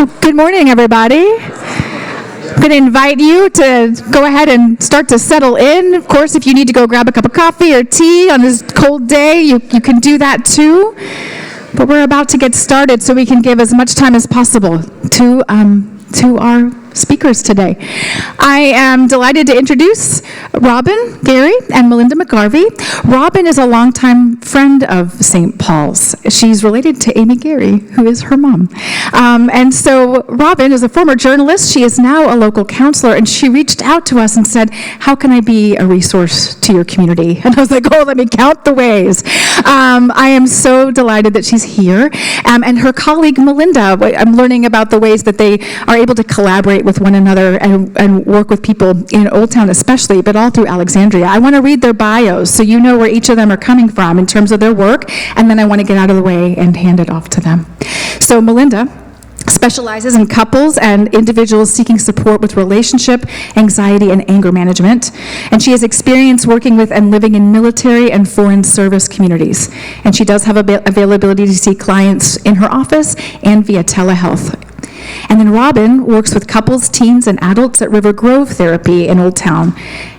Good morning, everybody. I'm going to invite you to go ahead and start to settle in. Of course, if you need to go grab a cup of coffee or tea on this cold day, you can do that too. But we're about to get started so we can give as much time as possible to our speakers today. I am delighted to introduce Robin Gary and Melinda McGarvey. Robin is a longtime friend of St. Paul's. She's related to Amy Gary, who is her mom. And so Robin is a former journalist. She is now a local counselor, and she reached out to us and said, how can I be a resource to your community? And I was like, let me count the ways. I am so delighted that she's here. And her colleague Melinda, I'm learning about the ways that they are able to collaborate with one another and work with people in Old Town especially, but all through Alexandria. I want to read their bios so you know where each of them are coming from in terms of their work, and then I want to get out of the way and hand it off to them. So Melinda specializes in couples and individuals seeking support with relationship, anxiety, and anger management. And she has experience working with and living in military and foreign service communities. And she does have availability to see clients in her office and via telehealth. And then Robin works with couples, teens, and adults at River Grove Therapy in Old Town.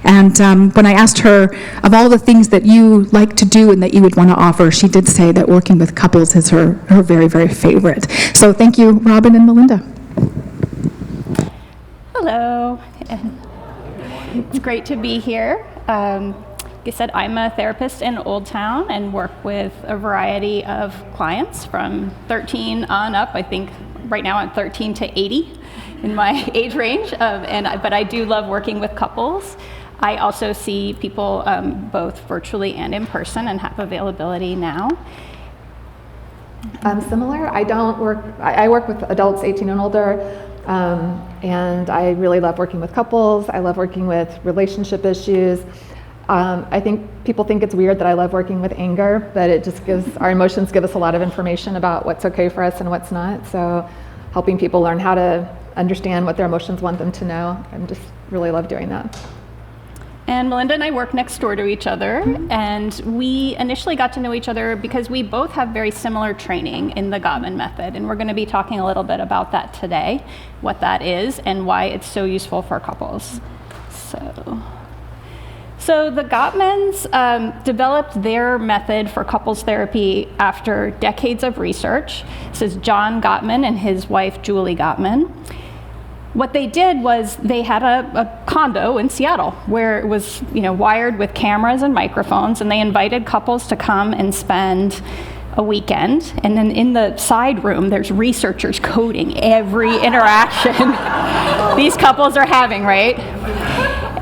And when I asked her of all the things that you like to do and that you would want to offer, she did say that working with couples is her very, very favorite. So thank you, Robin and Melinda. Hello. It's great to be here. Like I said, I'm a therapist in Old Town and work with a variety of clients from 13 on up. I think right now I'm 13 to 80 in my age range, but I do love working with couples. I also see people both virtually and in person and have availability now. Similar. I work with adults 18 and older, and I really love working with couples. I love working with relationship issues. I think people think it's weird that I love working with anger, but it just our emotions give us a lot of information about what's okay for us and what's not. So helping people learn how to understand what their emotions want them to know, I just really love doing that. And Melinda and I work next door to each other, and we initially got to know each other because we both have very similar training in the Gottman method, and we're going to be talking a little bit about that today, what that is and why it's so useful for couples. So the Gottmans developed their method for couples therapy after decades of research. This is John Gottman and his wife, Julie Gottman. What they did was they had a condo in Seattle where it was wired with cameras and microphones, and they invited couples to come and spend a weekend, and then in the side room there's researchers coding every interaction these couples are having, right?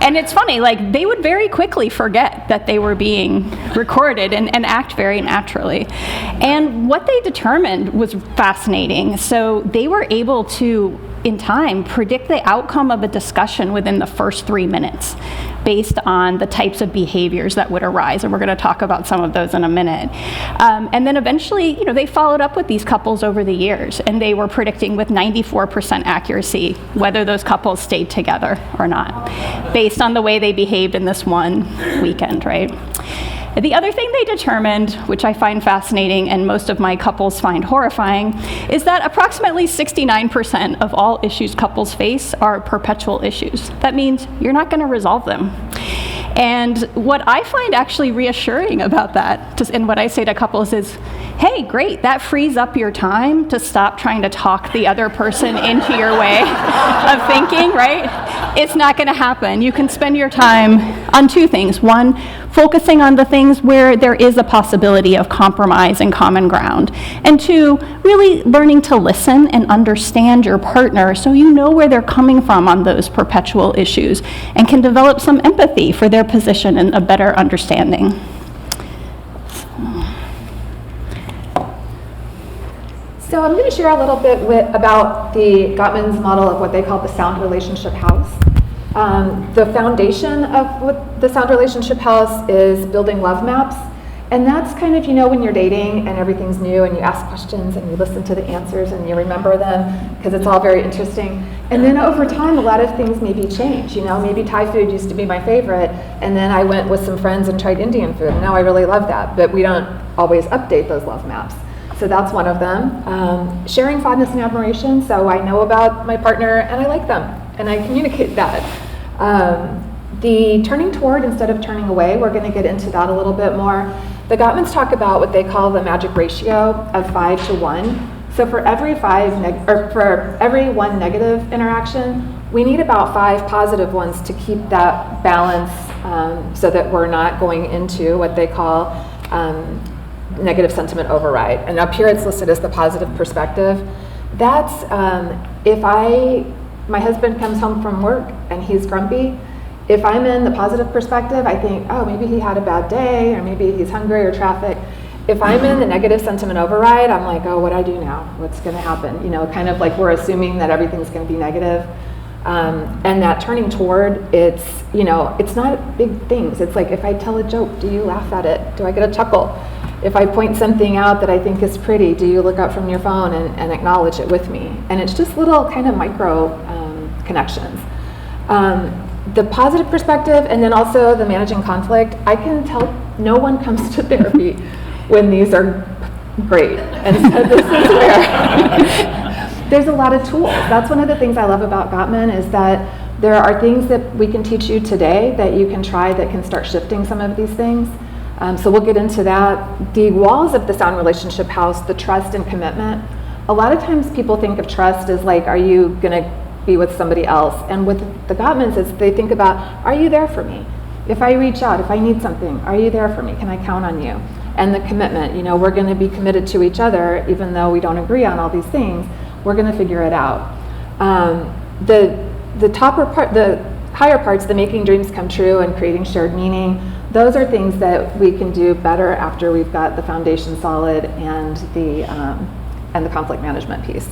And it's funny, they would very quickly forget that they were being recorded and act very naturally. And what they determined was fascinating. So they were able to, in time, predict the outcome of a discussion within the first 3 minutes based on the types of behaviors that would arise. And we're going to talk about some of those in a minute. And then eventually, they followed up with these couples over the years, and they were predicting with 94% accuracy whether those couples stayed together or not, based on the way they behaved in this one weekend, right? The other thing they determined, which I find fascinating and most of my couples find horrifying, is that approximately 69% of all issues couples face are perpetual issues. That means you're not going to resolve them. And what I find actually reassuring about that, and what I say to couples is, hey, great, that frees up your time to stop trying to talk the other person into your way of thinking, right? It's not going to happen. You can spend your time on two things. One, focusing on the things where there is a possibility of compromise and common ground. And two, really learning to listen and understand your partner so you know where they're coming from on those perpetual issues and can develop some empathy for their position and a better understanding. So I'm going to share a little bit about the Gottman's model of what they call the Sound Relationship House. The foundation of what the Sound Relationship House is building love maps. And that's kind of, when you're dating and everything's new and you ask questions and you listen to the answers and you remember them because it's all very interesting. And then over time, a lot of things maybe change. Maybe Thai food used to be my favorite, and then I went with some friends and tried Indian food, and now I really love that. But we don't always update those love maps. So that's one of them. Sharing fondness and admiration. So I know about my partner and I like them and I communicate that. The turning toward instead of turning away, we're going to get into that a little bit more. The Gottmans talk about what they call the magic ratio of 5 to 1. So for every for every one negative interaction, we need about 5 positive ones to keep that balance, so that we're not going into what they call negative sentiment override. And up here it's listed as the positive perspective. That's if my husband comes home from work and he's grumpy, if I'm in the positive perspective, I think, oh, maybe he had a bad day, or maybe he's hungry or traffic. If I'm in the negative sentiment override, I'm like, oh, what do I do now? What's going to happen? You know, kind of like we're assuming that everything's going to be negative. And that turning toward, it's, you know, it's not big things. It's like if I tell a joke, do you laugh at it? Do I get a chuckle? If I point something out that I think is pretty, do you look up from your phone and acknowledge it with me? And it's just little kind of micro connections. The positive perspective, and then also the managing conflict, I can tell no one comes to therapy when these are great. And so this is where there's a lot of tools. That's one of the things I love about Gottman, is that there are things that we can teach you today that you can try that can start shifting some of these things. So we'll get into that. The walls of the sound relationship house, the trust and commitment. A lot of times people think of trust as like, are you gonna be with somebody else? And with the Gottmans, it's they think about, are you there for me? If I reach out, if I need something, are you there for me? Can I count on you? And the commitment, you know, we're gonna be committed to each other, even though we don't agree on all these things, we're gonna figure it out. The higher parts, the making dreams come true and creating shared meaning, those are things that we can do better after we've got the foundation solid and the conflict management piece.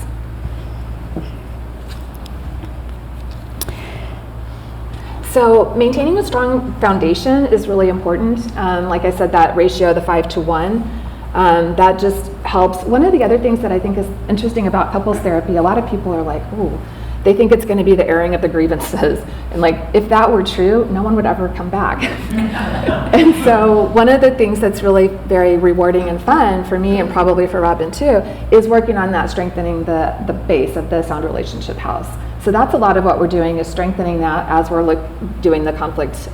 So maintaining a strong foundation is really important. Like I said, that ratio, the 5 to 1, that just helps. One of the other things that I think is interesting about couples therapy, a lot of people are like, ooh, they think it's going to be the airing of the grievances. And like, if that were true, no one would ever come back. And so one of the things that's really very rewarding and fun for me, and probably for Robin too, is working on that, strengthening the base of the sound relationship house. So that's a lot of what we're doing, is strengthening that as we're doing the conflict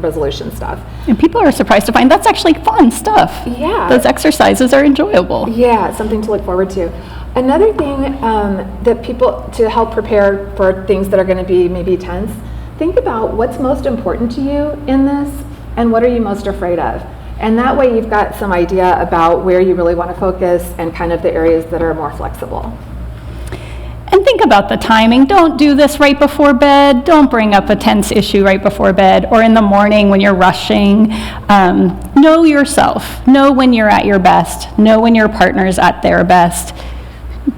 resolution stuff. And people are surprised to find that's actually fun stuff. Yeah. Those exercises are enjoyable. Yeah, something to look forward to. Another thing that people, to help prepare for things that are going to be maybe tense, think about what's most important to you in this and what are you most afraid of. And that way you've got some idea about where you really want to focus and kind of the areas that are more flexible. And think about the timing. Don't do this right before bed. Don't bring up a tense issue right before bed or in the morning when you're rushing. Know yourself. Know when you're at your best. Know when your partner's at their best.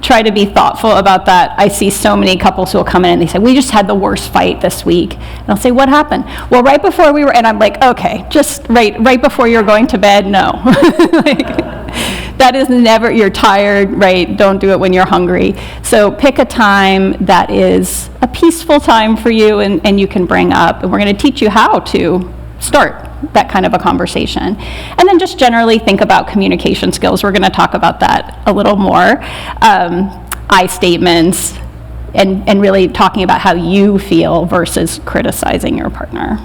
Try to be thoughtful about that. I see so many couples who will come in and they say, we just had the worst fight this week. And I'll say, what happened? Well, right before we were, and I'm like, okay, just right before you're going to bed, no. That is never, you're tired, right? Don't do it when you're hungry. So pick a time that is a peaceful time for you and you can bring up, and we're going to teach you how to start that kind of a conversation. And then just generally think about communication skills. We're going to talk about that a little more. I statements, and really talking about how you feel versus criticizing your partner.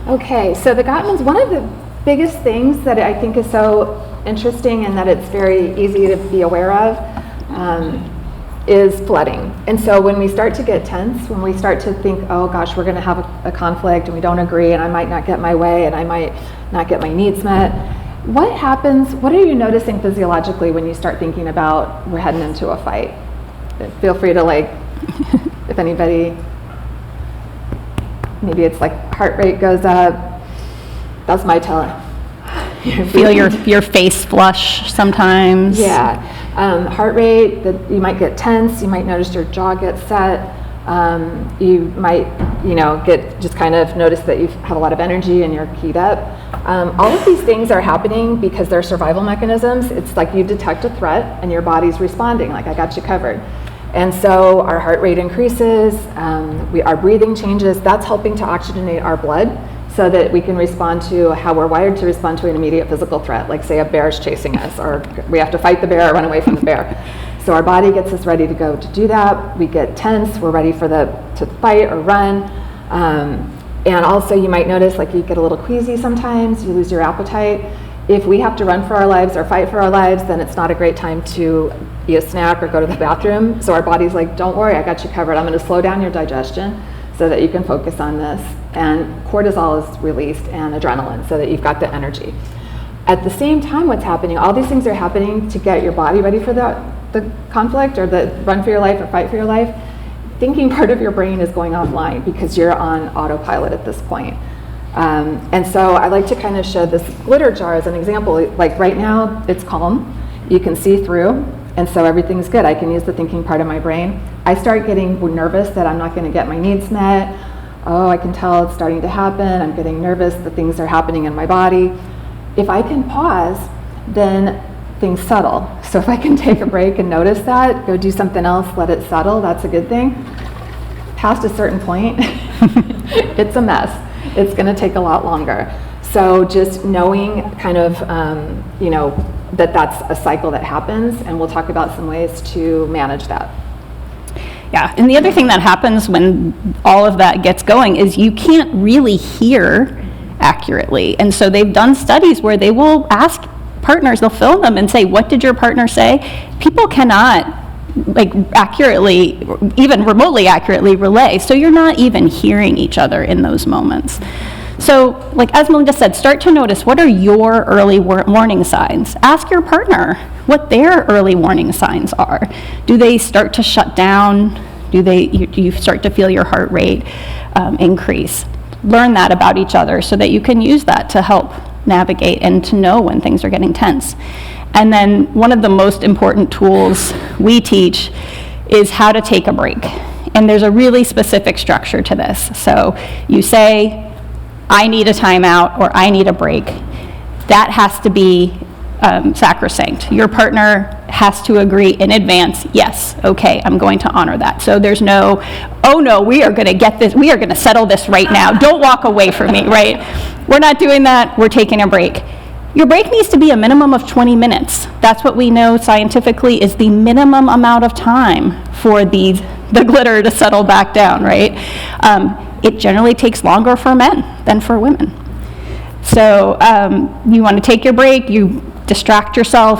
Okay, so the Gottmans, one of the biggest things that I think is so interesting and that it's very easy to be aware of is flooding. And so when we start to get tense, when we start to think, oh gosh, we're going to have a conflict and we don't agree and I might not get my way and I might not get my needs met, what happens, what are you noticing physiologically when you start thinking about we're heading into a fight? Feel free to if anybody, maybe it's like heart rate goes up. That's my telling. Feel your face flush sometimes. Yeah, heart rate, you might get tense, you might notice your jaw gets set, you might, get just kind of notice that you have a lot of energy and you're keyed up. All of these things are happening because they're survival mechanisms. It's like you detect a threat and your body's responding, like I got you covered. And so our heart rate increases, our breathing changes, that's helping to oxygenate our blood so that we can respond to how we're wired to respond to an immediate physical threat, like say a bear's chasing us, or we have to fight the bear or run away from the bear. So our body gets us ready to go to do that. We get tense, we're ready to fight or run. And also you might notice like you get a little queasy sometimes, you lose your appetite. If we have to run for our lives or fight for our lives, then it's not a great time to eat a snack or go to the bathroom. So our body's like, don't worry, I got you covered. I'm gonna slow down your digestion so that you can focus on this. And cortisol is released and adrenaline so that you've got the energy. At the same time, what's happening, all these things are happening to get your body ready for the conflict or the run for your life or fight for your life. Thinking part of your brain is going offline because you're on autopilot at this point. And so I like to kind of show this glitter jar as an example. Like right now, it's calm. You can see through, and so everything's good. I can use the thinking part of my brain. I start getting nervous that I'm not going to get my needs met. Oh, I can tell it's starting to happen. I'm getting nervous that things are happening in my body. If I can pause, then things settle. So if I can take a break and notice that, go do something else, let it settle, that's a good thing. Past a certain point, it's a mess. It's going to take a lot longer. So just knowing kind of, that that's a cycle that happens, and we'll talk about some ways to manage that. Yeah, and the other thing that happens when all of that gets going is you can't really hear accurately. And so they've done studies where they will ask partners, they'll film them and say, what did your partner say? People cannot accurately, even remotely accurately relay. So you're not even hearing each other in those moments. So as Melinda said, start to notice what are your early warning signs. Ask your partner what their early warning signs are. Do they start to shut down? Do you start to feel your heart rate increase? Learn that about each other so that you can use that to help navigate and to know when things are getting tense. And then one of the most important tools we teach is how to take a break. And there's a really specific structure to this. So you say, I need a timeout or I need a break. That has to be sacrosanct. Your partner has to agree in advance, yes, okay, I'm going to honor that. So there's no, oh no, we are going to get this, we are going to settle this right now. Don't walk away from me, right? We're not doing that, we're taking a break. Your break needs to be a minimum of 20 minutes. That's what we know scientifically is the minimum amount of time for the glitter to settle back down, right? It generally takes longer for men than for women. So you want to take your break, you distract yourself.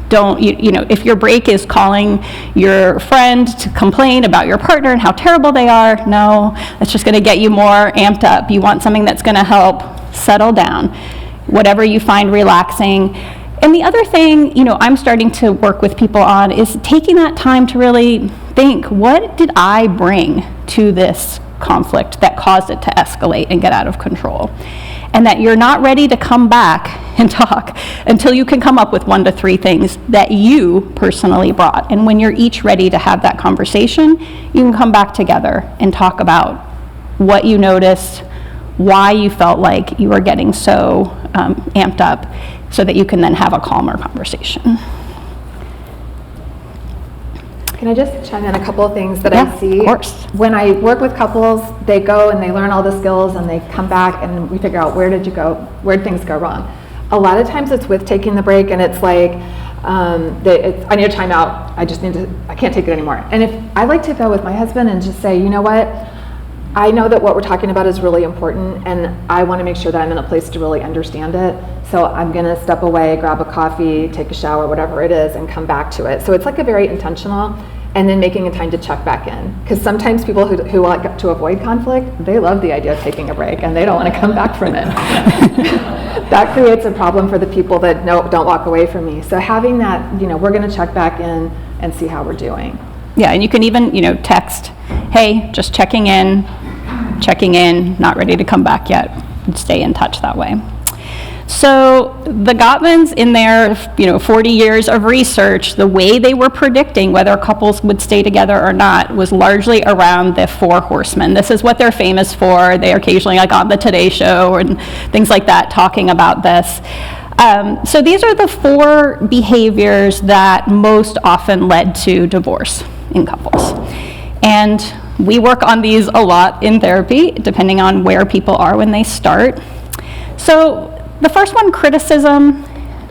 Don't, if your break is calling your friend to complain about your partner and how terrible they are, no, that's just going to get you more amped up. You want something that's going to help settle down, whatever you find relaxing. And the other thing, I'm starting to work with people on is taking that time to really think, what did I bring to this conflict that caused it to escalate and get out of control? And that you're not ready to come back and talk until you can come up with 1 to 3 things that you personally brought. And when you're each ready to have that conversation, you can come back together and talk about what you noticed, why you felt like you were getting so amped up, so that you can then have a calmer conversation. Can I just chime in a couple of things that Yeah, I see? of course. When I work with couples, they go and they learn all the skills and they come back and we figure out where'd things go wrong. A lot of times it's with taking the break and it's like, I need a timeout, I can't take it anymore. And if I like to go with my husband and just say, you know what, I know that what we're talking about is really important and I want to make sure that I'm in a place to really understand it. So I'm going to step away, grab a coffee, take a shower, whatever it is, and come back to it. So it's like a very intentional, and then making a time to check back in. Because sometimes people who want to avoid conflict, they love the idea of taking a break and they don't want to come back from it. That creates a problem for the people that don't walk away from me. So having that, we're going to check back in and see how we're doing. Yeah, and you can even, text, hey, just checking in, not ready to come back yet, and stay in touch that way. So the Gottmans, in their 40 years of research, the way they were predicting whether couples would stay together or not was largely around the 4 horsemen. This is what they're famous for. They are occasionally on the Today Show and things like that talking about this. So these are the 4 behaviors that most often led to divorce in couples. And We work on these a lot in therapy, depending on where people are when they start. So the first one, criticism.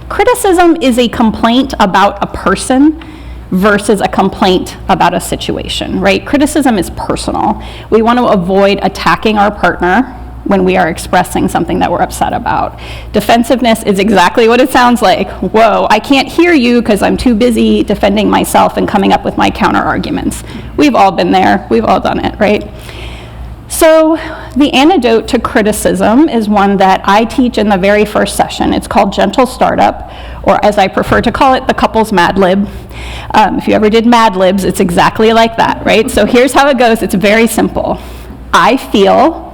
Criticism is a complaint about a person versus a complaint about a situation, right? Criticism is personal. We want to avoid attacking our partner when we are expressing something that we're upset about. Defensiveness is exactly what it sounds like. Whoa, I can't hear you because I'm too busy defending myself and coming up with my counter arguments. We've all been there. We've all done it, right? So the antidote to criticism is one that I teach in the very first session. It's called Gentle Startup, or as I prefer to call it, the couple's Mad Lib. If you ever did Mad Libs, it's exactly like that, right? So here's how it goes. It's very simple. I feel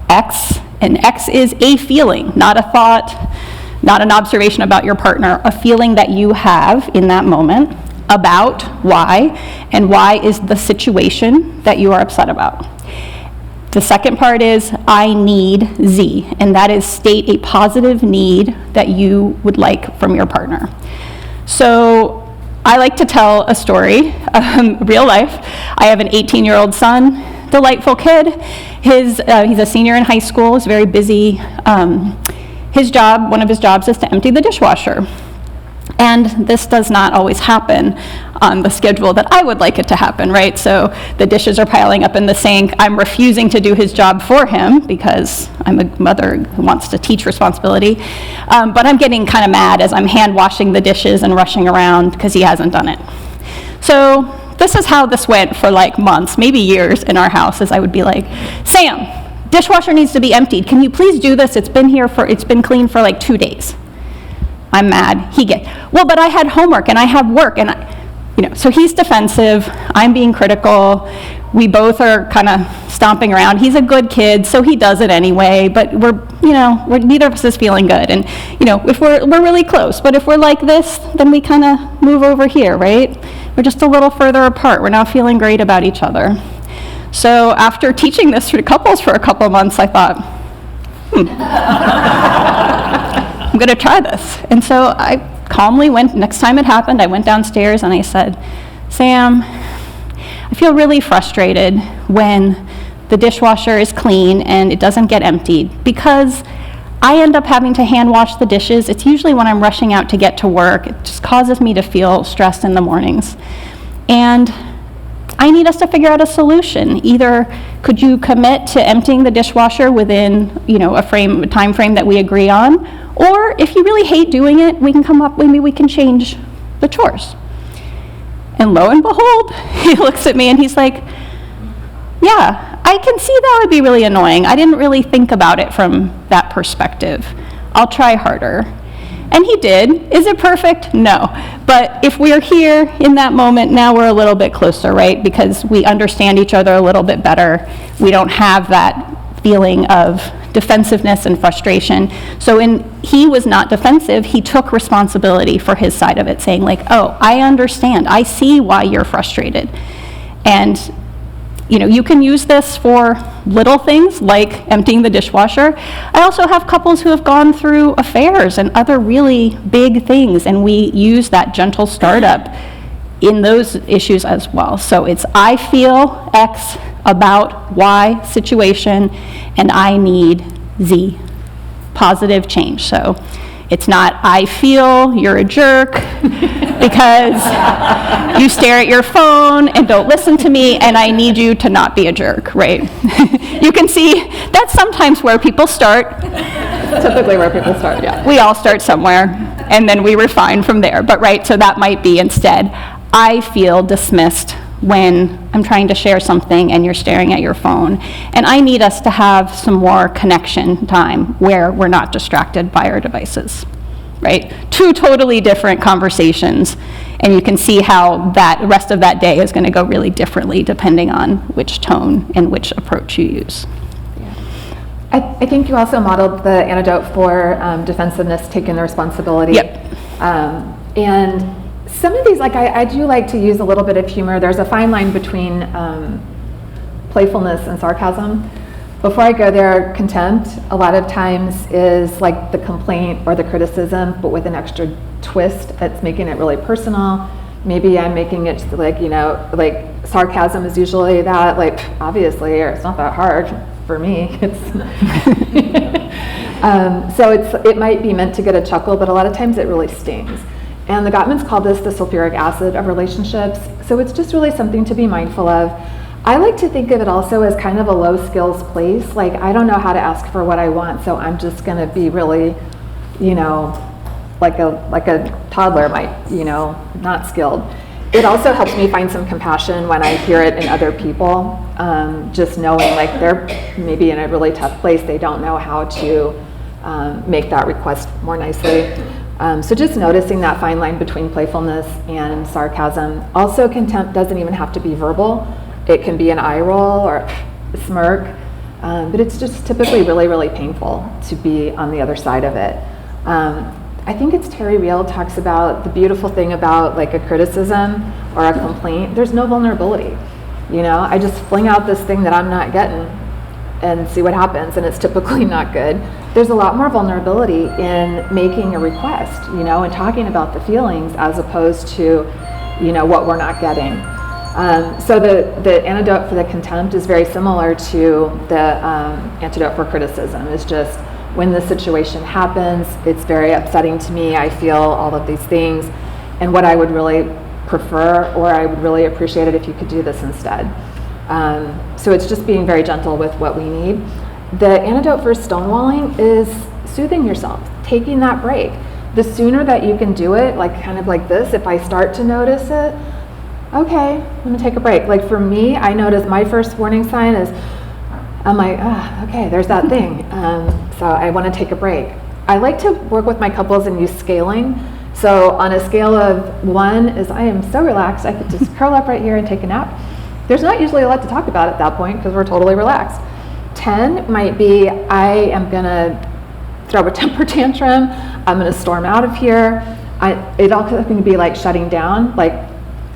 X, and X is a feeling, not a thought, not an observation about your partner, a feeling that you have in that moment about Y, and Y is the situation that you are upset about. The second part is I need Z, and that is state a positive need that you would like from your partner. So I like to tell a story, real life. I have an 18-year-old son, delightful kid. He's a senior in high school, he's very busy. One of his jobs is to empty the dishwasher. And this does not always happen on the schedule that I would like it to happen, right? So the dishes are piling up in the sink. I'm refusing to do his job for him because I'm a mother who wants to teach responsibility. But I'm getting kind of mad as I'm hand washing the dishes and rushing around because he hasn't done it. So this is how this went for like months, maybe years in our house, as I would be like, Sam, dishwasher needs to be emptied. Can you please do this? It's been clean for like 2 days. I'm mad. Well, but I had homework and I have work, and so he's defensive. I'm being critical. We both are kind of stomping around. He's a good kid, so he does it anyway. But neither of us is feeling good. And if we're really close, but if we're like this, then we kind of move over here, right? We're just a little further apart. We're not feeling great about each other. So after teaching this to couples for a couple months, I thought, I'm going to try this. And so I calmly next time it happened, I went downstairs and I said, Sam, I feel really frustrated when the dishwasher is clean and it doesn't get emptied because I end up having to hand wash the dishes. It's usually when I'm rushing out to get to work. It just causes me to feel stressed in the mornings. And I need us to figure out a solution. Either could you commit to emptying the dishwasher within, a time frame that we agree on, or if you really hate doing it, maybe we can change the chores. And lo and behold, he looks at me and he's like, yeah, I can see that would be really annoying. I didn't really think about it from that perspective. I'll try harder. And he did. Is it perfect? No. But if we're here in that moment, now we're a little bit closer, right? Because we understand each other a little bit better. We don't have that feeling of defensiveness and frustration. So he was not defensive. He took responsibility for his side of it, saying like, oh, I understand. I see why you're frustrated. And you can use this for little things like emptying the dishwasher. I also have couples who have gone through affairs and other really big things, and we use that gentle startup in those issues as well. So it's I feel X about Y situation, and I need Z, positive change. So it's not I feel you're a jerk because you stare at your phone and don't listen to me, and I need you to not be a jerk, right? You can see that's sometimes where people start. Typically where people start, yeah. We all start somewhere, and then we refine from there. But right, so that might be instead, I feel dismissed when I'm trying to share something and you're staring at your phone. And I need us to have some more connection time where we're not distracted by our devices, right? Two totally different conversations, and you can see how that rest of that day is going to go really differently depending on which tone and which approach you use. I think you also modeled the antidote for defensiveness, taking the responsibility. Yep. And some of these, I do like to use a little bit of humor. There's a fine line between playfulness and sarcasm. Before I go there, contempt a lot of times is like the complaint or the criticism, but with an extra twist that's making it really personal. maybe I'm making it like, like sarcasm is usually that, like, obviously, or it's not that hard for me. So it might be meant to get a chuckle, but a lot of times it really stings. And the Gottmans call this the sulfuric acid of relationships. So it's just really something to be mindful of. I like to think of it also as kind of a low skills place. Like, I don't know how to ask for what I want, so I'm just going to be really, like a toddler might, not skilled. It also helps me find some compassion when I hear it in other people, just knowing like they're maybe in a really tough place. They don't know how to make that request more nicely. So just noticing that fine line between playfulness and sarcasm. Also, contempt doesn't even have to be verbal. It can be an eye roll or a smirk, but it's just typically really, really painful to be on the other side of it. I think it's Terry Real talks about the beautiful thing about like a criticism or a complaint. There's no vulnerability. I just fling out this thing that I'm not getting and see what happens, and it's typically not good. There's a lot more vulnerability in making a request, and talking about the feelings as opposed to, what we're not getting. So the antidote for the contempt is very similar to the antidote for criticism. It's just when the situation happens, it's very upsetting to me. I feel all of these things, and what I would really prefer, or I would really appreciate it if you could do this instead. So it's just being very gentle with what we need. The antidote for stonewalling is soothing yourself, taking that break. The sooner that you can do it, like kind of like this, if I start to notice it, okay, I'm gonna take a break. Like for me, I notice my first warning sign is, I'm like, okay, there's that thing. So I wanna take a break. I like to work with my couples and use scaling. So on a scale of 1 is I am so relaxed, I could just curl up right here and take a nap. There's not usually a lot to talk about at that point because we're totally relaxed. 10 might be I am gonna throw a temper tantrum, I'm gonna storm out of here. It also can be like shutting down, like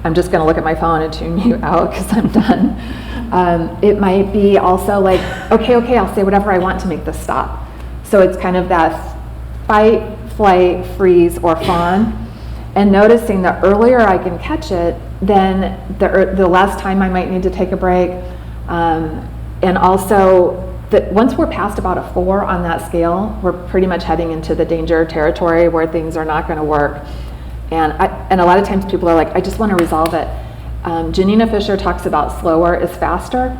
I'm just gonna look at my phone and tune you out because I'm done. It might be also like, okay, I'll say whatever I want to make this stop. So it's kind of that fight, flight, freeze, or fawn. And noticing that earlier I can catch it, then the less time I might need to take a break. And also, that once we're past about a 4 on that scale, we're pretty much heading into the danger territory where things are not going to work. And a lot of times people are like, I just want to resolve it. Janina Fisher talks about slower is faster.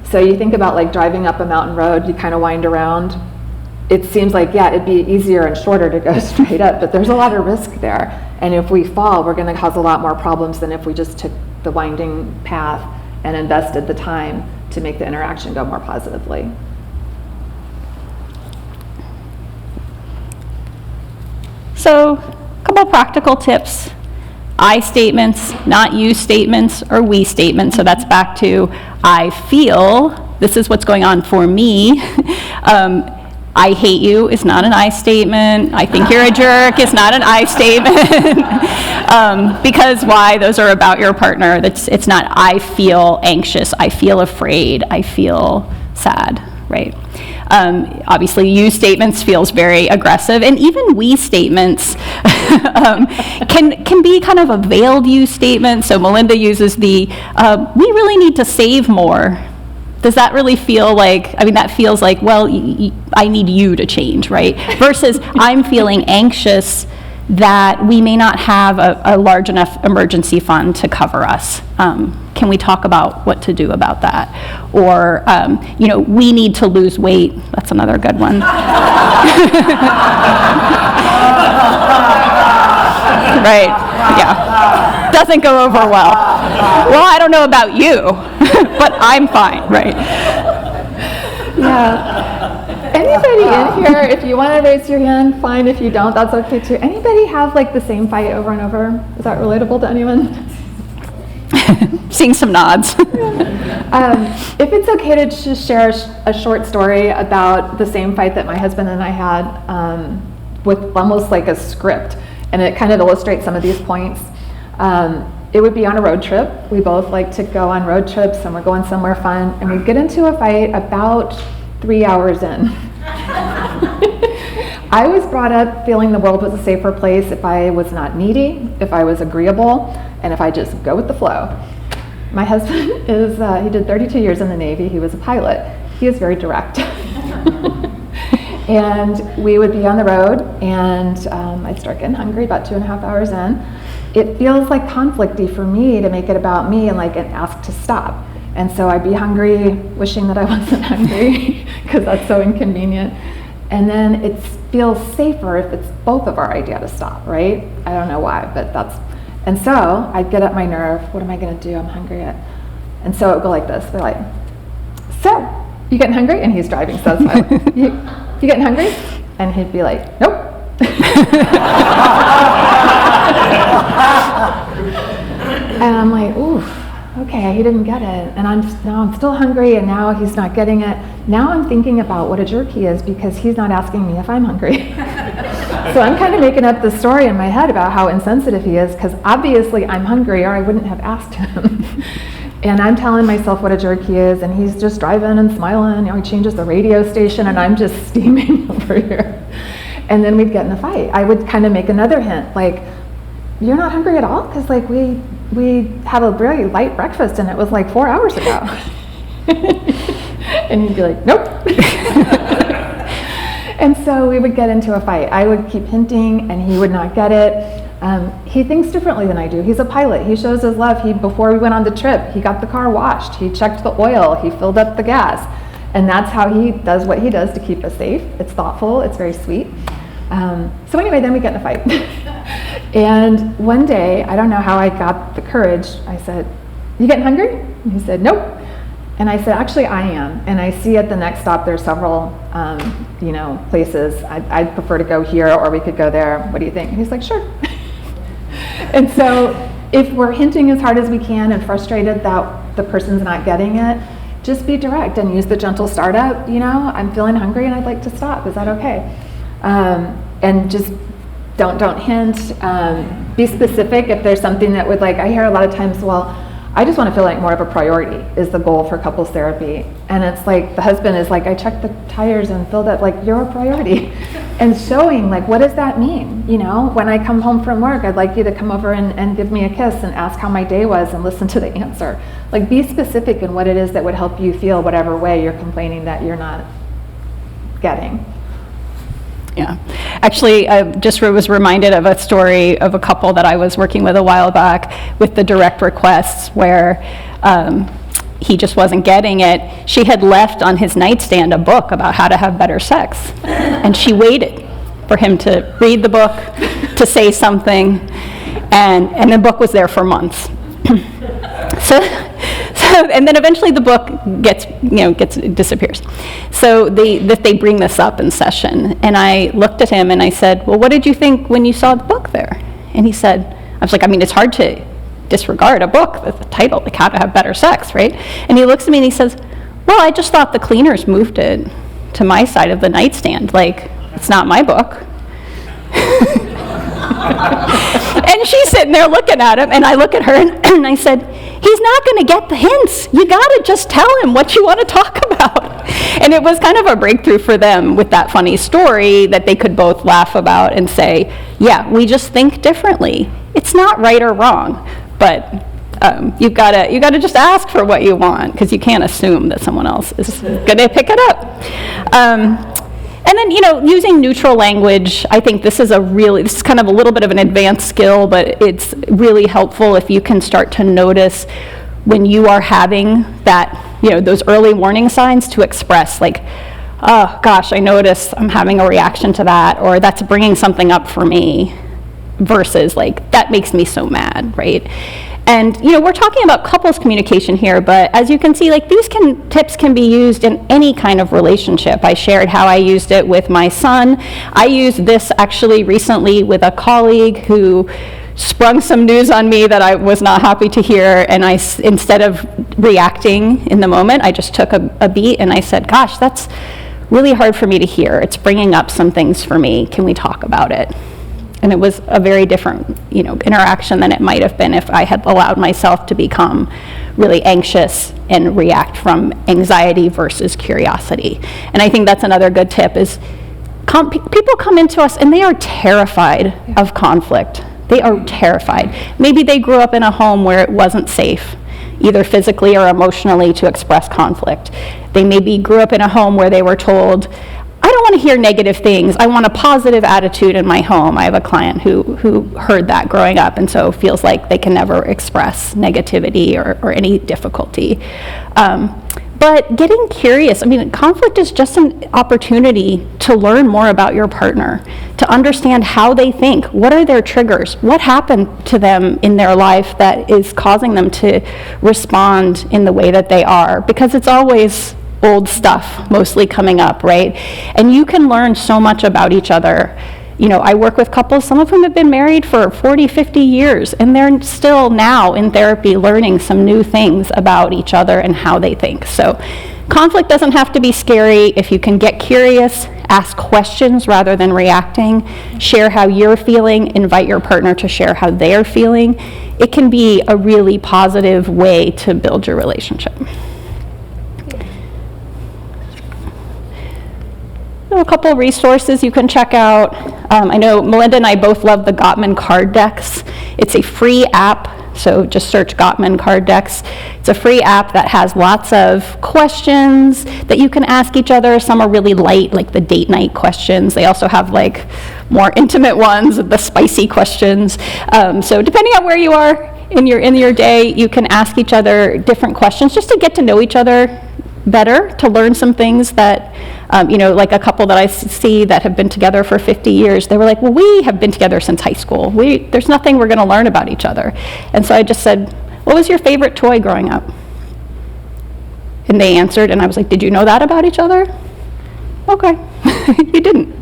So you think about like driving up a mountain road, you kind of wind around. It seems like, yeah, it'd be easier and shorter to go straight up, but there's a lot of risk there. And if we fall, we're going to cause a lot more problems than if we just took the winding path and invested the time to make the interaction go more positively. So, a couple practical tips. I statements, not you statements, or we statements. So that's back to I feel, this is what's going on for me. I hate you is not an I statement. I think you're a jerk is not an I statement. Because why? Those are about your partner. It's not I feel anxious, I feel afraid, I feel sad, right? Obviously, you statements feels very aggressive, and even we statements can be kind of a veiled you statement. So Melinda uses the, we really need to save more. Does that really feel like, that feels like, well, I need you to change, right? Versus I'm feeling anxious that we may not have a large enough emergency fund to cover us. Can we talk about what to do about that? Or, we need to lose weight. That's another good one. Right, yeah. Doesn't go over well. Well, I don't know about you, but I'm fine, right? Yeah. Anybody in here, if you want to raise your hand, fine. If you don't, that's okay too. Anybody have like the same fight over and over? Is that relatable to anyone? Seeing some nods. If it's okay to just share a short story about the same fight that my husband and I had with almost like a script, and it kind of illustrates some of these points. It would be on a road trip. We both like to go on road trips, and we're going somewhere fun, and we get into a fight about 3 hours in. I was brought up feeling the world was a safer place if I was not needy, if I was agreeable, and if I just go with the flow. My husband he did 32 years in the Navy. He was a pilot. He is very direct. And we would be on the road, and I'd start getting hungry about 2.5 hours in. It feels like conflicty for me to make it about me and ask to stop. And so I'd be hungry, wishing that I wasn't hungry, because that's so inconvenient. And then it feels safer if it's both of our idea to stop, right? I don't know why, but and so I'd get up my nerve. What am I going to do? I'm hungry. And so it would go like this. They're like, so, you getting hungry? And he's driving, so it's fine. You getting hungry? And he'd be like, nope. And I'm like, oof, okay, he didn't get it. And now I'm still hungry, and now he's not getting it. Now I'm thinking about what a jerk he is because he's not asking me if I'm hungry. So I'm kind of making up this story in my head about how insensitive he is, because obviously I'm hungry or I wouldn't have asked him. And I'm telling myself what a jerk he is, and he's just driving and smiling. He changes the radio station, and I'm just steaming over here. And then we'd get in a fight. I would kind of make another hint, like, you're not hungry at all? Because we had a very light breakfast, and it was 4 hours ago. And he'd be like, nope. And so we would get into a fight. I would keep hinting, and he would not get it. He thinks differently than I do. He's a pilot. He shows his love. Before we went on the trip, he got the car washed. He checked the oil. He filled up the gas. And that's how he does what he does to keep us safe. It's thoughtful. It's very sweet. So anyway, then we get in a fight. And one day, I don't know how I got the courage. I said, you getting hungry? And he said, nope. And I said, actually, I am. And I see at the next stop there's several, places. I'd prefer to go here, or we could go there. What do you think? And he's like, sure. And so if we're hinting as hard as we can and frustrated that the person's not getting it, just be direct and use the gentle startup. I'm feeling hungry and I'd like to stop. Is that okay? And just don't hint. Be specific if there's something that would I hear a lot of times, well, I just want to feel like more of a priority is the goal for couples therapy. And it's like the husband is like, I checked the tires and filled up, you're a priority. And showing what does that mean? When I come home from work, I'd like you to come over and give me a kiss and ask how my day was and listen to the answer. Be specific in what it is that would help you feel whatever way you're complaining that you're not getting. Yeah. Actually, I just was reminded of a story of a couple that I was working with a while back with the direct requests where he just wasn't getting it. She had left on his nightstand a book about how to have better sex. And she waited for him to read the book, to say something, and the book was there for months. And then eventually the book disappears. So they bring this up in session, and I looked at him and I said, well, what did you think when you saw the book there? And he said, I was like, it's hard to disregard a book with the title, How to Have Better Sex, right? And he looks at me and he says, well, I just thought the cleaners moved it to my side of the nightstand. It's not my book. And she's sitting there looking at him, and I look at her and I said, he's not going to get the hints. You got to just tell him what you want to talk about. And it was kind of a breakthrough for them with that funny story that they could both laugh about and say, yeah, we just think differently. It's not right or wrong, but you've got to just ask for what you want, because you can't assume that someone else is going to pick it up. And then, using neutral language, I think this is kind of a little bit of an advanced skill, but it's really helpful if you can start to notice when you are having that, those early warning signs to express oh gosh, I notice I'm having a reaction to that, or that's bringing something up for me, versus that makes me so mad, right? And we're talking about couples communication here, but as you can see, these tips can be used in any kind of relationship. I shared how I used it with my son. I used this actually recently with a colleague who sprung some news on me that I was not happy to hear, and instead of reacting in the moment, I just took a beat and I said, gosh, that's really hard for me to hear. It's bringing up some things for me. Can we talk about it? And it was a very different, interaction than it might have been if I had allowed myself to become really anxious and react from anxiety versus curiosity. And I think that's another good tip is People come into us and they are terrified of conflict. They are terrified. Maybe they grew up in a home where it wasn't safe, either physically or emotionally, to express conflict. They maybe grew up in a home where they were told, I don't want to hear negative things. I want a positive attitude in my home. I have a client who heard that growing up and so feels like they can never express negativity or any difficulty. But getting curious, I mean, conflict is just an opportunity to learn more about your partner, to understand how they think, what are their triggers, what happened to them in their life that is causing them to respond in the way that they are, because it's always old stuff mostly coming up, right? And you can learn so much about each other. You know, I work with couples, some of them have been married for 40, 50 years, and they're still now in therapy learning some new things about each other and how they think. So conflict doesn't have to be scary. If you can get curious, ask questions rather than reacting, share how you're feeling, invite your partner to share how they're feeling, it can be a really positive way to build your relationship. A couple resources you can check out. I know Melinda and I both love the Gottman card decks. It's a free app, so just search Gottman card decks. It's a free app that has lots of questions that you can ask each other. Some are really light, like the date night questions. They also have like more intimate ones, the spicy questions. So depending on where you are in your day, you can ask each other different questions just to get to know each other better, to learn some things that, like a couple that I see that have been together for 50 years, they were like, well, we have been together since high school. There's nothing we're going to learn about each other. And so I just said, what was your favorite toy growing up? And they answered, and I was like, did you know that about each other? Okay, you didn't.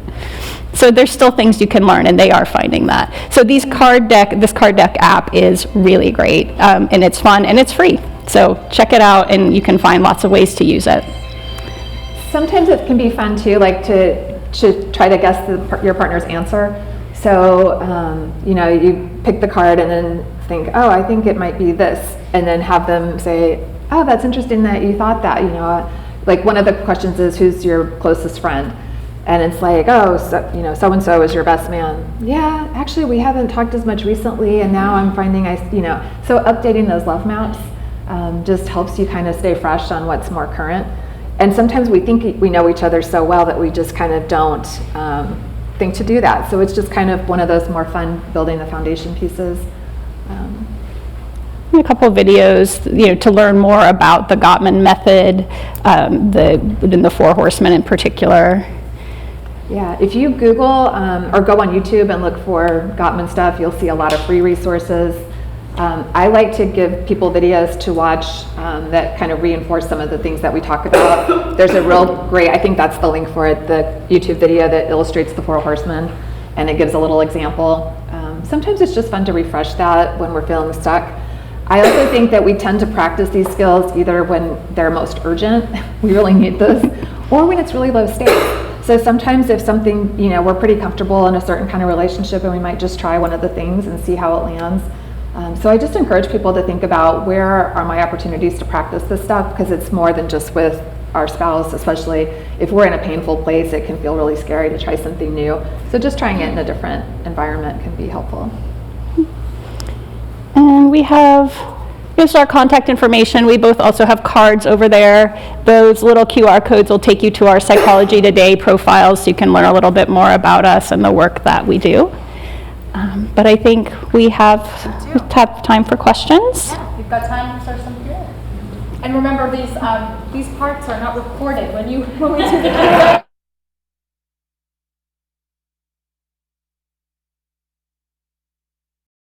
So there's still things you can learn, and they are finding that. So this card deck app is really great, and it's fun, and it's free. So check it out, and you can find lots of ways to use it. Sometimes it can be fun too, like to try to guess your partner's answer. So, you pick the card and then think, oh, I think it might be this, and then have them say, oh, that's interesting that you thought that. Like one of the questions is, who's your closest friend? And it's like, oh, so-and-so is your best man. Yeah, actually, we haven't talked as much recently, and now I'm finding so updating those love maps just helps you kind of stay fresh on what's more current. And sometimes we think we know each other so well that we just kind of don't think to do that. So it's just kind of one of those more fun building the foundation pieces. A couple of videos, to learn more about the Gottman method, the Four Horsemen in particular. Yeah, if you Google or go on YouTube and look for Gottman stuff, you'll see a lot of free resources. I like to give people videos to watch that kind of reinforce some of the things that we talk about. There's a real great, I think that's the link for it, the YouTube video that illustrates the Four Horsemen, and it gives a little example. Sometimes it's just fun to refresh that when we're feeling stuck. I also think that we tend to practice these skills either when they're most urgent, we really need this, or when it's really low stakes. So sometimes if something, we're pretty comfortable in a certain kind of relationship and we might just try one of the things and see how it lands. So I just encourage people to think about, where are my opportunities to practice this stuff, because it's more than just with our spouse, especially if we're in a painful place, it can feel really scary to try something new. So just trying it in a different environment can be helpful. And we have just our contact information. We both also have cards over there. Those little QR codes will take you to our Psychology Today profiles, so you can learn a little bit more about us and the work that we do. But I think we have time for questions. Yeah, we've got time for some Q&A. And remember, these parts are not recorded when we do the Q&A.